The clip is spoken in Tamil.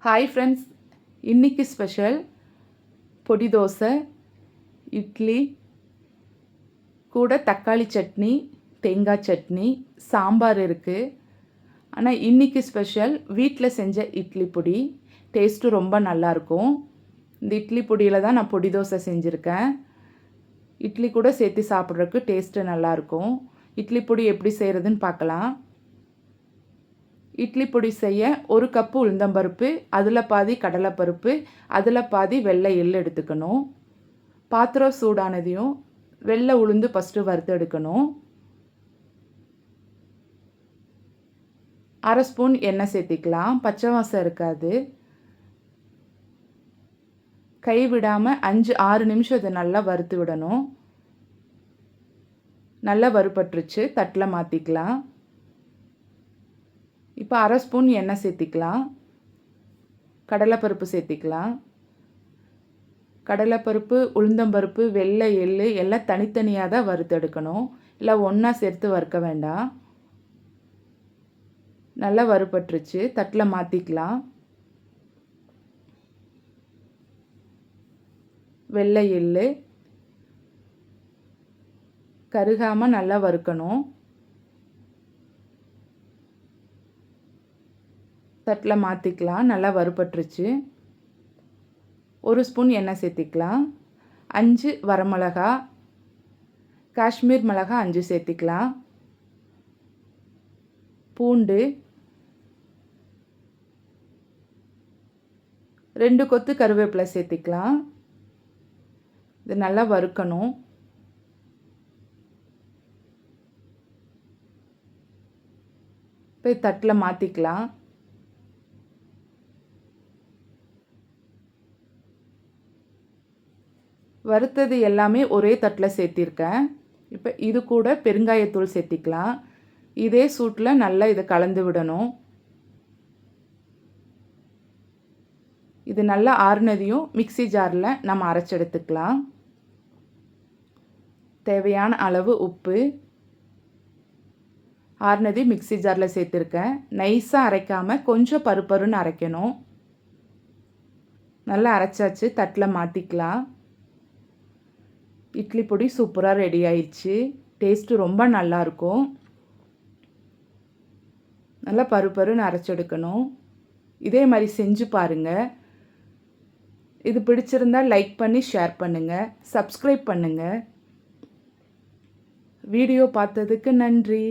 ஹாய் ஃப்ரெண்ட்ஸ், இன்றைக்கி ஸ்பெஷல் பொடி தோசை, இட்லி கூட தக்காளி சட்னி, தேங்காய் சட்னி, சாம்பார் இருக்குது. ஆனால் இன்றைக்கி ஸ்பெஷல் வீட்டில் செஞ்ச இட்லி பொடி. டேஸ்ட்டு ரொம்ப நல்லாயிருக்கும். இந்த இட்லி பொடியில் தான் நான் பொடி தோசை செஞ்சுருக்கேன். இட்லி கூட சேர்த்து சாப்பிட்றதுக்கு டேஸ்ட்டு நல்லாயிருக்கும். இட்லி பொடி எப்படி செய்கிறதுன்னு பார்க்கலாம். இட்லி பொடி செய்ய 1 கப்பு உளுந்தம்பருப்பு, அதில் பாதி கடலைப்பருப்பு, அதில் பாதி வெள்ளை எள் எடுத்துக்கணும். பாத்திரம் சூடானதையும் வெள்ளை உளுந்து ஃபஸ்ட்டு வறுத்து எடுக்கணும். 1/2 ஸ்பூன் எண்ணெய் சேர்த்திக்கலாம், பச்சை வாசம் இருக்காது. கை விடாமல் 5-6 நிமிஷம் இதை நல்லா வறுத்து விடணும். நல்லா வறுபட்டுருச்சு, தட்டில் மாற்றிக்கலாம். இப்போ 1/2 ஸ்பூன் எண்ணெய் சேர்த்திக்கலாம். கடலைப்பருப்பு சேர்த்திக்கலாம். கடலைப்பருப்பு, உளுந்தம்பருப்பு, வெள்ளை எள் எல்லாம் தனித்தனியாக தான் வறுத்தெடுக்கணும். இல்லை ஒன்றா சேர்த்து வறுக்க வேண்டாம். நல்லா வறுபட்டுருச்சு, தட்டில் மாற்றிக்கலாம். வெள்ளை எள் கருகாமல் நல்லா வறுக்கணும். தட்டில் மாற்றிக்கலாம். நல்லா வறுபட்டுருச்சு. 1 ஸ்பூன் எண்ணெய் சேர்த்திக்கலாம். 5 வரமிளகா, காஷ்மீர் மிளகா 5 சேர்த்திக்கலாம். பூண்டு 2 கொத்து கருவேப்பிலை சேர்த்திக்கலாம். இது நல்லா வறுக்கணும். இப்போ தட்டில் மாற்றிக்கலாம். வறுத்தது எல்லாமே ஒரே தட்டில் சேர்த்திருக்கேன். இப்போ இது கூட பெருங்காயத்தூள் சேர்த்திக்கலாம். இதே சூட்டில் நல்லா இதை கலந்து விடணும். இது நல்லா ஆறுனதையும் மிக்ஸி ஜாரில் நம்ம அரைச்செடுத்துக்கலாம். தேவையான அளவு உப்பு. ஆறுனதையும் மிக்ஸி ஜாரில் சேர்த்துருக்கேன். நைஸாக அரைக்காமல் கொஞ்சம் பருப்பருன்னு அரைக்கணும். நல்லா அரைச்சாச்சு, தட்டில் மாற்றிக்கலாம். இட்லி பொடி சூப்பராக ரெடி ஆயிடுச்சு. டேஸ்ட்டு ரொம்ப நல்லாயிருக்கும். நல்லா பருப்பருன்னு அரைச்செடுக்கணும். இதே மாதிரி செஞ்சு பாருங்கள். இது பிடிச்சிருந்தால் லைக் பண்ணி ஷேர் பண்ணுங்கள், சப்ஸ்கிரைப் பண்ணுங்கள். வீடியோ பார்த்ததுக்கு நன்றி.